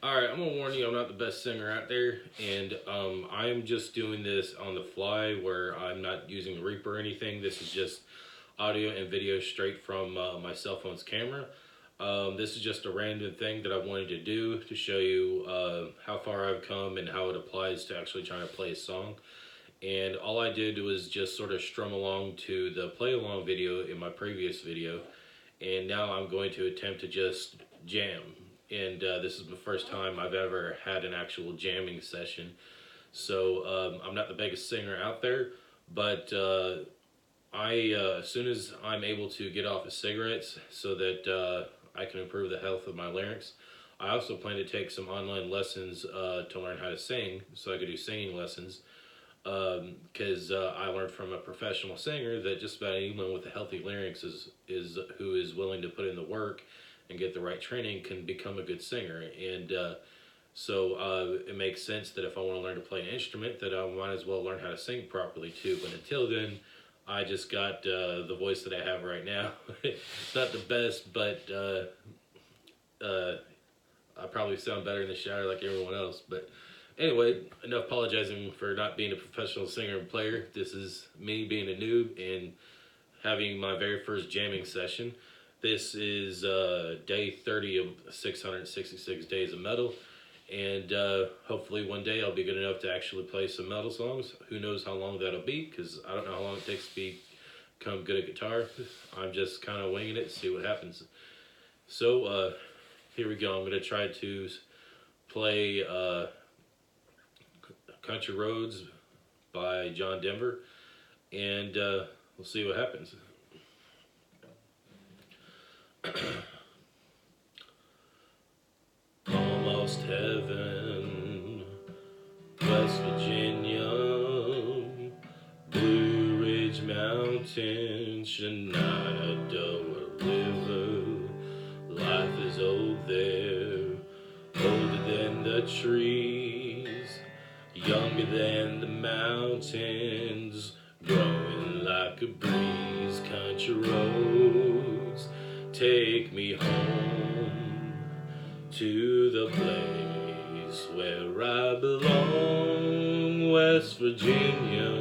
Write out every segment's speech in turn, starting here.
Alright, I'm gonna warn you, I'm not the best singer out there, and I'm just doing this on the fly where I'm not using Reaper or anything. This is just audio and video straight from my cell phone's camera. This is just a random thing that I wanted to do to show you how far I've come and how it applies to actually trying to play a song. And all I did was just sort of strum along to the play along video in my previous video, and now I'm going to attempt to just jam. And this is the first time I've ever had an actual jamming session. So I'm not the biggest singer out there, but as soon as I'm able to get off of cigarettes so that I can improve the health of my larynx, I also plan to take some online lessons to learn how to sing, so I could do singing lessons. Because I learned from a professional singer that just about anyone with a healthy larynx is who is willing to put in the work and get the right training can become a good singer. And so it makes sense that if I want to learn to play an instrument, that I might as well learn how to sing properly too. But until then, I just got the voice that I have right now. It's not the best, but I probably sound better in the shower like everyone else. But anyway, enough apologizing for not being a professional singer and player. This is me being a noob and having my very first jamming session. This is day 30 of 666 days of metal, and hopefully one day I'll be good enough to actually play some metal songs. Who knows how long that'll be, because I don't know how long it takes to become good at guitar. I'm just kind of winging it, see what happens. So here we go. I'm going to try to play Country Roads by John Denver, and we'll see what happens. Almost heaven, West Virginia, Blue Ridge Mountain, Shenandoah River. Life is old there, older than the trees, younger than the mountains, growing like a breeze. Country roads take me home to the place where I belong. West Virginia,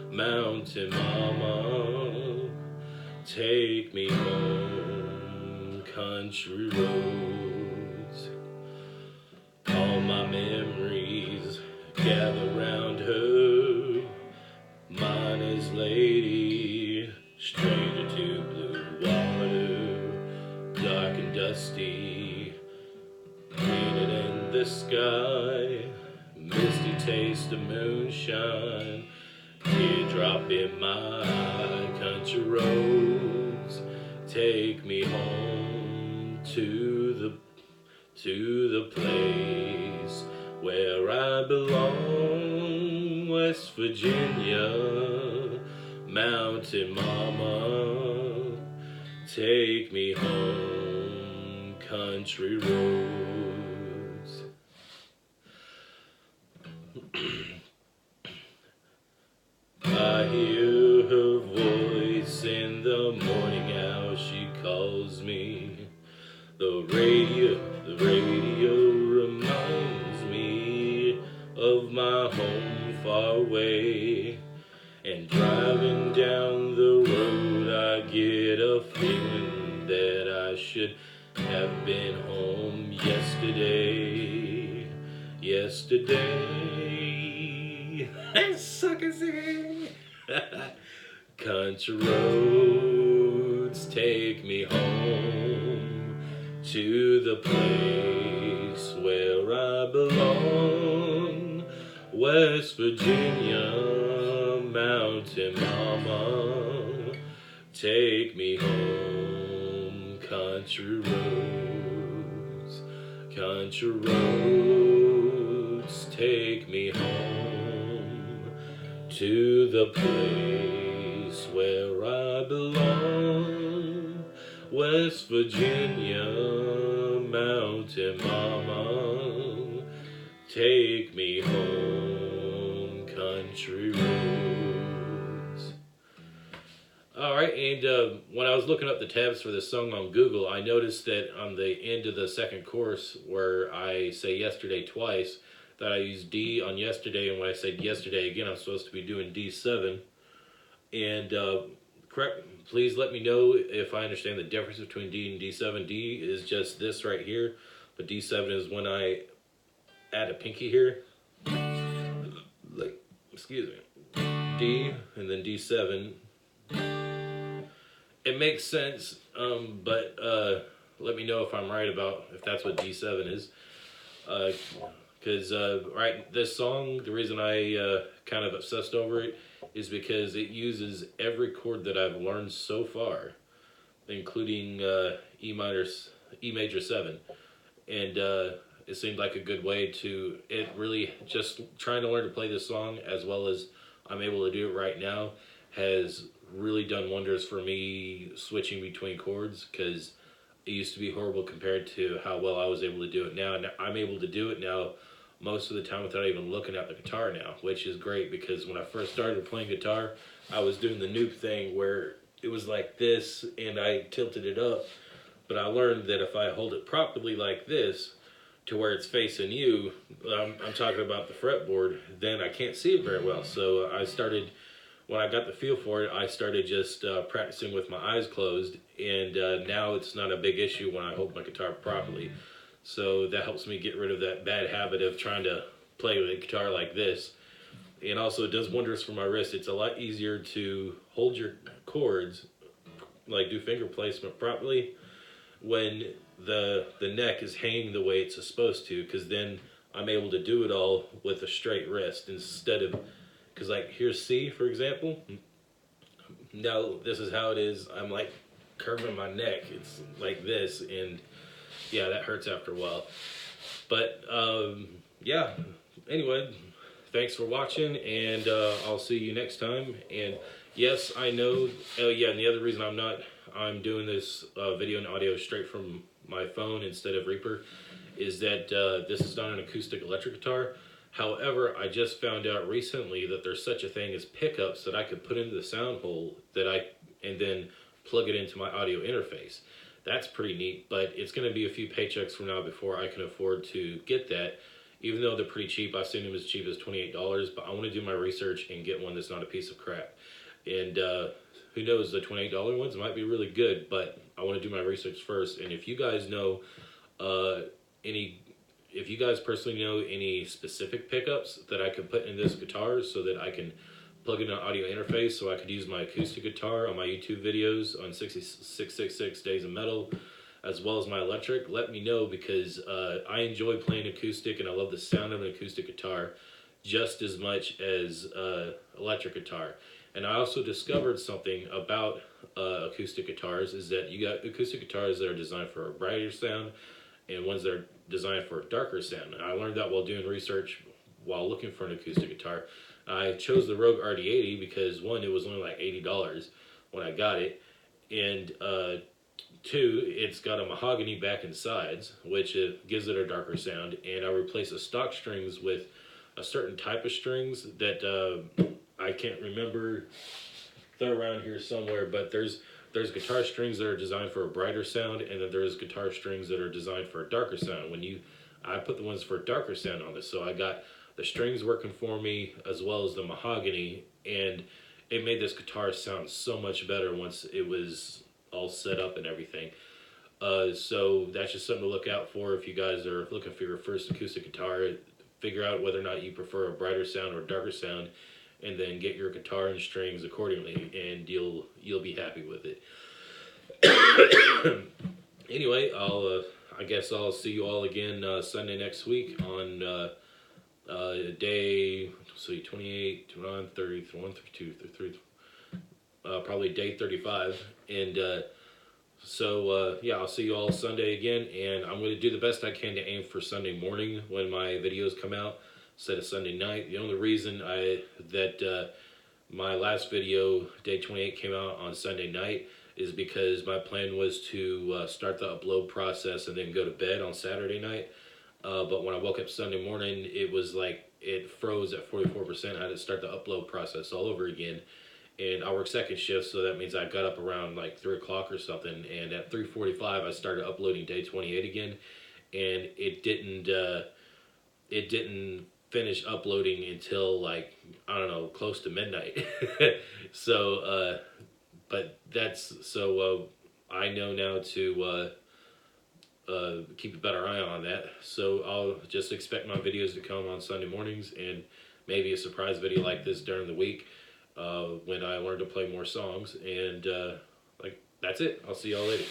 Mountain Mama, take me home. Country roads, all my memories gather round her. Mine is lady, stranger to blue water, dark and dusty, painted in the sky, misty taste of moonshine, teardrop in my eye. Country roads take me home to the place where I belong. West Virginia, Mountain Mama, take me home. Country roads. I hear her voice in the morning hour. She calls me. The radio reminds me of my home far away. And driving down the road, I get a feeling that I should have been home yesterday. Sucker singing. Country roads take me home to the place where I belong. West Virginia, Mountain Mama, take me home. Country roads, country roads, take me home to the place where I belong. West Virginia, Mountain Mama, take me home. Country roads. Alright, right, and when I was looking up the tabs for this song on Google, I noticed that on the end of the second chorus, where I say yesterday twice, that I use D on yesterday, and when I say yesterday again, I'm supposed to be doing D7. And correct, please let me know if I understand the difference between D and D7. D is just this right here, but D7 is when I add a pinky here. Like, excuse me. D and then D7. It makes sense, but let me know if I'm right about if that's what D7 is. Because right, this song, the reason I kind of obsessed over it is because it uses every chord that I've learned so far, including E major 7, and it seemed like a good way to. It really just trying to learn to play this song as well as I'm able to do it right now has really done wonders for me switching between chords, because it used to be horrible compared to how well I was able to do it now. And I'm able to do it now most of the time without even looking at the guitar now, which is great, because when I first started playing guitar, I was doing the noob thing where it was like this and I tilted it up. But I learned that if I hold it properly like this to where it's facing you, I'm talking about the fretboard, then I can't see it very well. So I started, when I got the feel for it, I started just practicing with my eyes closed, and now it's not a big issue when I hold my guitar properly. So that helps me get rid of that bad habit of trying to play with a guitar like this. And also it does wonders for my wrist. It's a lot easier to hold your chords, like do finger placement properly, when the neck is hanging the way it's supposed to, because then I'm able to do it all with a straight wrist instead of, because like here's C, for example. Now this is how it is. I'm like curving my neck. It's like this, and yeah, that hurts after a while. But yeah, anyway, thanks for watching, and I'll see you next time. And yes, I know, yeah, and the other reason I'm doing this video and audio straight from my phone instead of Reaper is that this is not an acoustic electric guitar. However, I just found out recently that there's such a thing as pickups that I could put into the sound hole and then plug it into my audio interface. That's pretty neat, but it's going to be a few paychecks from now before I can afford to get that. Even though they're pretty cheap, I've seen them as cheap as $28, but I want to do my research and get one that's not a piece of crap. And who knows, the $28 ones might be really good, but I want to do my research first. And if you guys know if you guys personally know any specific pickups that I could put in this guitar so that I can plug in an audio interface so I could use my acoustic guitar on my YouTube videos on 666 Days of Metal, as well as my electric, let me know, because I enjoy playing acoustic and I love the sound of an acoustic guitar just as much as electric guitar. And I also discovered something about acoustic guitars, is that you got acoustic guitars that are designed for a brighter sound and ones that are designed for a darker sound. And I learned that while doing research while looking for an acoustic guitar. I chose the Rogue RD80 because, one, it was only like $80 when I got it, and two, it's got a mahogany back and sides, which gives it a darker sound, and I replaced the stock strings with a certain type of strings that I can't remember. They're around here somewhere, but there's guitar strings that are designed for a brighter sound, and then there's guitar strings that are designed for a darker sound. I put the ones for a darker sound on this, so I got the strings working for me as well as the mahogany, and it made this guitar sound so much better once it was all set up and everything. So that's just something to look out for if you guys are looking for your first acoustic guitar. Figure out whether or not you prefer a brighter sound or a darker sound, and then get your guitar and strings accordingly, and you'll be happy with it. Anyway, I guess I'll see you all again Sunday next week on day, let's see, 28, 29, 30, 31, 32, 33, probably day 35. And so yeah, I'll see you all Sunday again, and I'm going to do the best I can to aim for Sunday morning when my videos come out instead of Sunday night. The only reason that my last video, day 28, came out on Sunday night is because my plan was to start the upload process and then go to bed on Saturday night. But when I woke up Sunday morning, it was like it froze at 44%. I had to start the upload process all over again. and I work second shift, so that means I got up around like 3 o'clock or something, and at 3:45 I started uploading day 28 again, and it didn't finish uploading until like, I don't know, close to midnight. So but that's so I know now to keep a better eye on that. So I'll just expect my videos to come on Sunday mornings, and maybe a surprise video like this during the week when I learn to play more songs. And like, that's it. I'll see y'all later.